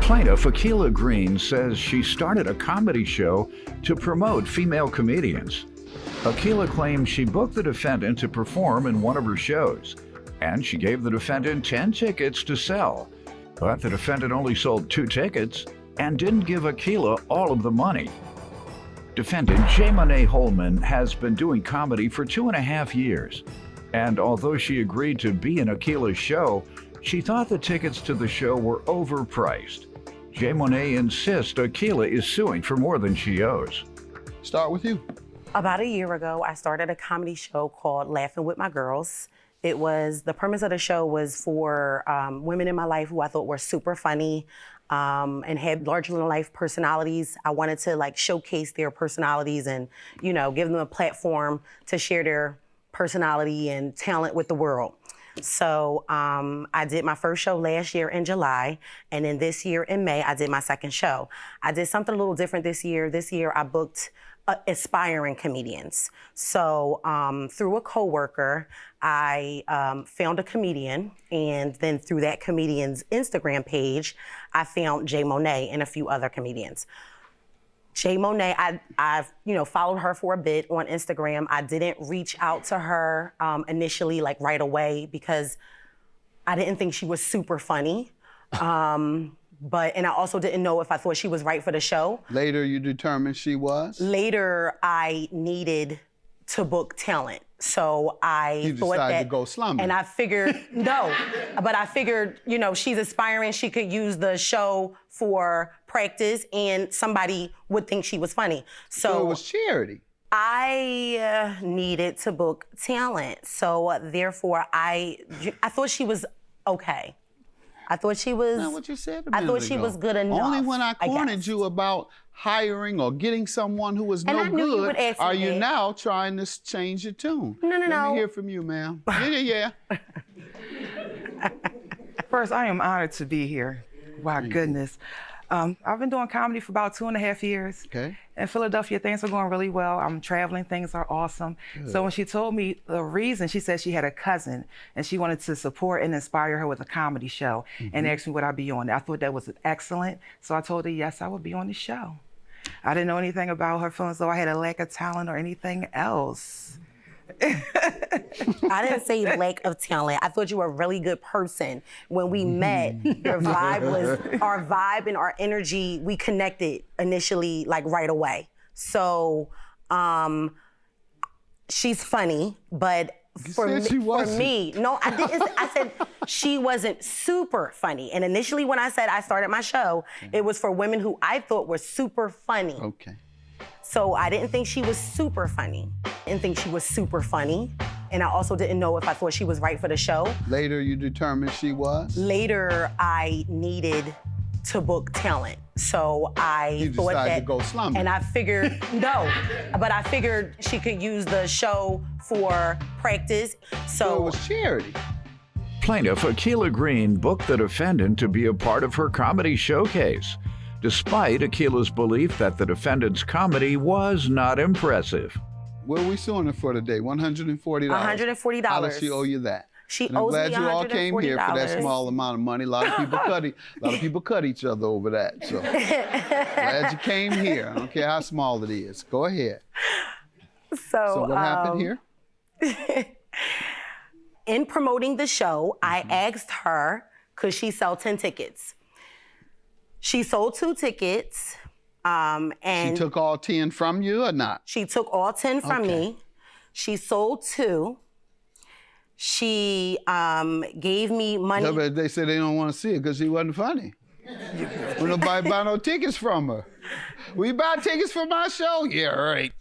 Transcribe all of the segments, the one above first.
Plaintiff Akilah Green says she started a comedy show to promote female comedians. Akilah claims she booked the defendant to perform in one of her shows, and she gave the defendant 10 tickets to sell. But the defendant only sold 2 tickets and didn't give Akilah all of the money. Defendant J. Monet Holman has been doing comedy for 2.5 years, and although she agreed to be in Akilah's show, she thought the tickets to the show were overpriced. J. Monet insists Akilah is suing for more than she owes. Start with you. About a year ago, I started a comedy show called Laughing with My Girls. The premise of the show was for women in my life who I thought were super funny and had larger-than-life personalities. I wanted to showcase their personalities and, give them a platform to share their personality and talent with the world. So I did my first show last year in July, and then this year in May, I did my second show. I did something a little different this year. This year, I booked aspiring comedians. So through a coworker, I found a comedian, and then through that comedian's Instagram page, I found J. Monet and a few other comedians. J. Monet, I've followed her for a bit on Instagram. I didn't reach out to her initially, right away, because I didn't think she was super funny. And I also didn't know if I thought she was right for the show. Later, you determined she was? Later, I needed to book talent. So I thought that— You decided to go slumming. And I figured, no, but I figured, she's aspiring, she could use the show for practice, and somebody would think she was funny. So it was charity. I needed to book talent. So therefore, I thought she was okay. I thought she was— Not what you said a I minute thought she ago. was good enough. Only when I cornered you about hiring or getting someone who was And no I knew you would good, ask me are you that. now trying to change your tune? No. Let me hear from you, ma'am. Yeah. First, I am honored to be here. My goodness. I've been doing comedy for about 2.5 years. Okay. In Philadelphia, things are going really well. I'm traveling, things are awesome. Good. So when she told me the reason, she said she had a cousin and she wanted to support and inspire her with a comedy show and asked me would I be on it. I thought that was excellent. So I told her, yes, I would be on the show. I didn't know anything about her, feeling as though I had a lack of talent or anything else. I didn't say lack of talent. I thought you were a really good person. When we met, our vibe and our energy, we connected initially, right away. So, she's funny, but for me, no, I didn't. I said she wasn't super funny. And initially when I said I started my show, it was for women who I thought were super funny. Okay. So I didn't think she was super funny. And I also didn't know if I thought she was right for the show. Later, you determined she was? Later, I needed to book talent. So I thought that— You decided to go slumming. And I figured, no, but I figured she could use the show for practice. So it was charity. Plaintiff Akilah Green booked the defendant to be a part of her comedy showcase, despite Akilah's belief that the defendant's comedy was not impressive. What are we suing her for today? $140? $140. How does she owe you that? She And owes me $140. I'm glad you all came here for that small amount of money. A lot of people cut each other over that. So glad you came here. I don't care how small it is. Go ahead. So what happened here? In promoting the show, I asked her, could she sell 10 tickets? She sold 2 tickets. And she took all 10 from you or not? She took all 10 from me. She sold 2. She gave me money. Yeah, but they said they don't want to see it because she wasn't funny. We nobody buy no tickets from her. We buy tickets for my show? Yeah, right.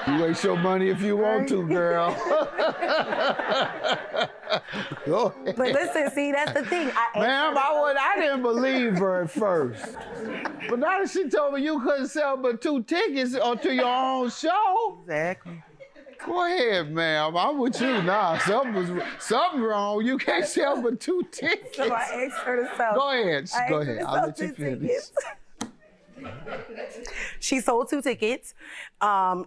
You waste your money if you want to, girl. Go ahead. But listen, see, that's the thing. Ma'am, I didn't believe her at first. But now that she told me you couldn't sell but 2 tickets to your own show. Exactly. Go ahead, ma'am. I'm with you now. Something wrong. You can't sell but 2 tickets. So I asked her to sell. Go ahead. I'll let you finish. She sold 2 tickets.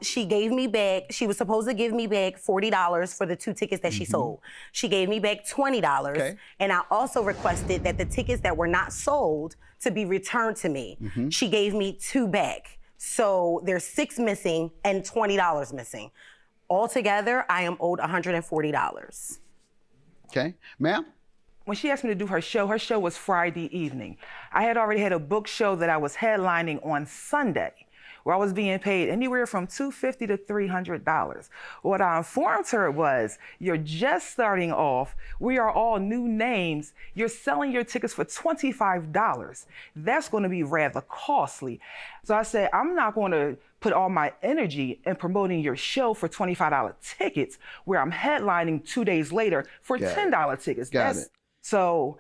She gave me back, she was supposed to give me back $40 for the 2 tickets that she sold. She gave me back $20. Okay. And I also requested that the tickets that were not sold to be returned to me. She gave me 2 back. So there's 6 missing and $20 missing. Altogether, I am owed $140. Okay, ma'am? When she asked me to do her show was Friday evening. I had already had a book show that I was headlining on Sunday, where I was being paid anywhere from $250 to $300. What I informed her was, you're just starting off. We are all new names. You're selling your tickets for $25. That's going to be rather costly. So I said, I'm not going to put all my energy in promoting your show for $25 tickets, where I'm headlining 2 days later for $10 tickets. Got it. So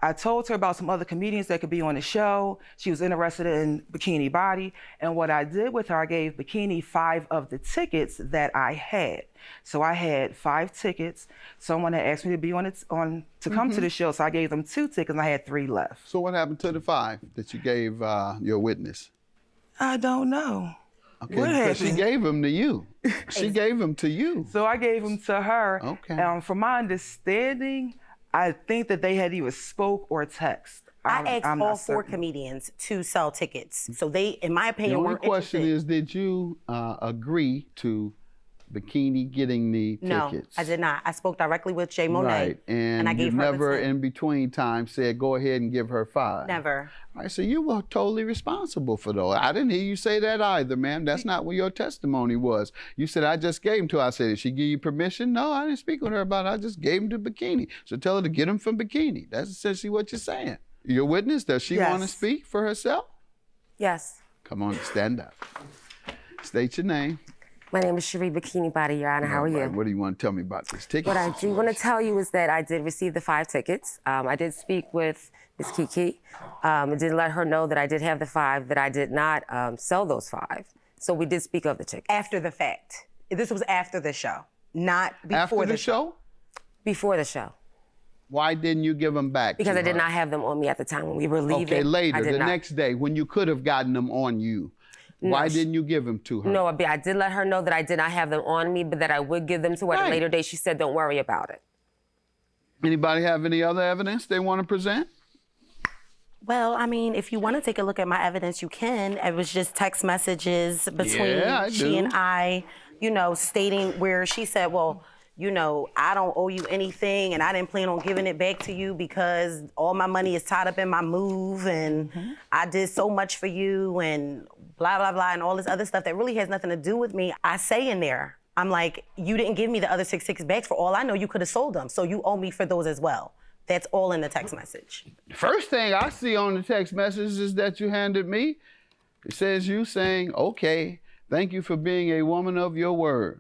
I told her about some other comedians that could be on the show. She was interested in Bikini Body. And what I did with her, I gave Bikini 5 of the tickets that I had. So I had 5 tickets. Someone had asked me to be on it, to come to the show. So I gave them 2 tickets and I had 3 left. So what happened to the 5 that you gave your witness? I don't know. Okay, What because she happened? gave them to you. She gave them to you. So I gave them to her. Okay. From my understanding, I think that they had either spoke or text. I asked I'm all not 4 certain. comedians to sell tickets. So they, in my The opinion, only weren't question interested. is, did you agree to Bikini getting the No, tickets? I did not. I spoke directly with Jay Monet. Right, and I gave you her never the 10. in between time said, go ahead and give her 5. Never. All right, so you were totally responsible for those. I didn't hear you say that either, ma'am. That's not what your testimony was. You said, I just gave them to her. I said, did she give you permission? No, I didn't speak with her about it. I just gave them to Bikini. So tell her to get them from Bikini. That's essentially what you're saying. Your witness, does she want to Yes. speak for herself? Yes. Come on, stand up. State your name. My name is Cherie Bikini Body, Your Honor. How are All right, you? what do you want to tell me about this ticket? What I do want to tell you is that I did receive the 5 tickets. I did speak with Ms. Kiki. I did let her know that I did have the 5, that I did not sell those 5. So we did speak of the tickets. After the fact. This was after the show, not before After the show? Before the show. Why didn't you give them back? Because to I did her? not have them on me at the time when we were leaving. Okay, later, I did the not. next day, when you could have gotten them on you. Why didn't you give them to her? No, I did let her know that I did not have them on me, but that I would give them to her at Right. a later date. She said, don't worry about it. Anybody have any other evidence they want to present? Well, I mean, if you want to take a look at my evidence, you can. It was just text messages between Yeah, I she do. and I, stating where she said, well, I don't owe you anything and I didn't plan on giving it back to you because all my money is tied up in my move and I did so much for you and blah, blah, blah, and all this other stuff that really has nothing to do with me. I say in there, I'm like, you didn't give me the other 6 bags. For all I know, you could have sold them. So you owe me for those as well. That's all in the text message. First thing I see on the text message is that you handed me. It says you saying, okay, thank you for being a woman of your word.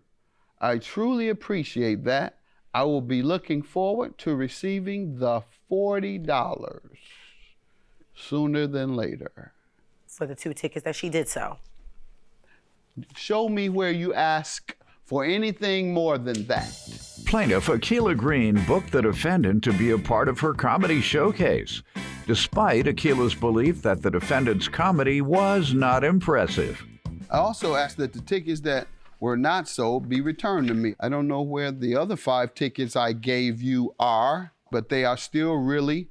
I truly appreciate that. I will be looking forward to receiving the $40 sooner than later. For the 2 tickets that she did sell. Show me where you ask for anything more than that. Plaintiff Akilah Green booked the defendant to be a part of her comedy showcase, despite Akilah's belief that the defendant's comedy was not impressive. I also asked that the tickets that were not sold be returned to me. I don't know where the other 5 tickets I gave you are, but they are still really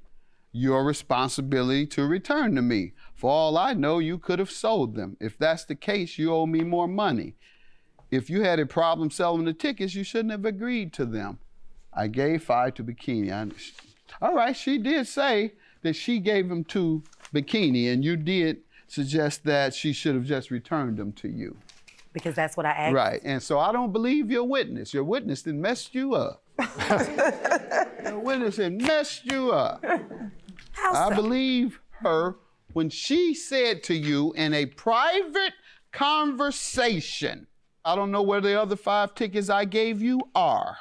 your responsibility to return to me. For all I know, you could have sold them. If that's the case, you owe me more money. If you had a problem selling the tickets, you shouldn't have agreed to them. I gave 5 to Bikini. All right, she did say that she gave them to Bikini, and you did suggest that she should have just returned them to you. Because that's what I asked. Right, and so I don't believe your witness. Your witness done messed you up. Your witness had messed you up. I believe her when she said to you in a private conversation, I don't know where the other 5 tickets I gave you are.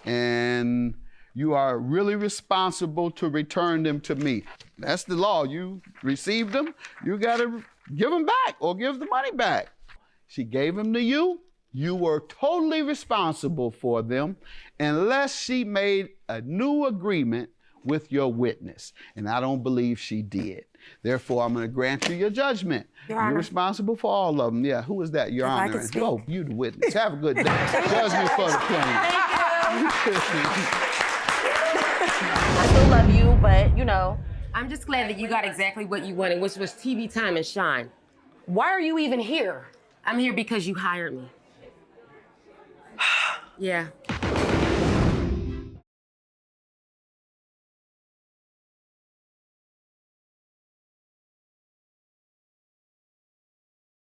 And you are really responsible to return them to me. That's the law. You received them, you gotta give them back or give the money back. She gave them to you. You were totally responsible for them unless she made a new agreement with your witness, and I don't believe she did. Therefore, I'm going to grant you your judgment. Your Honor. You're responsible for all of them. Yeah, who is that? Your If I Honor. could speak. Oh, you the witness. Have a good day. Judgment for the plaintiff. I still love you, but you know, I'm just glad that you got exactly what you wanted, which was TV time and shine. why are you even here? I'm here because you hired me. Yeah,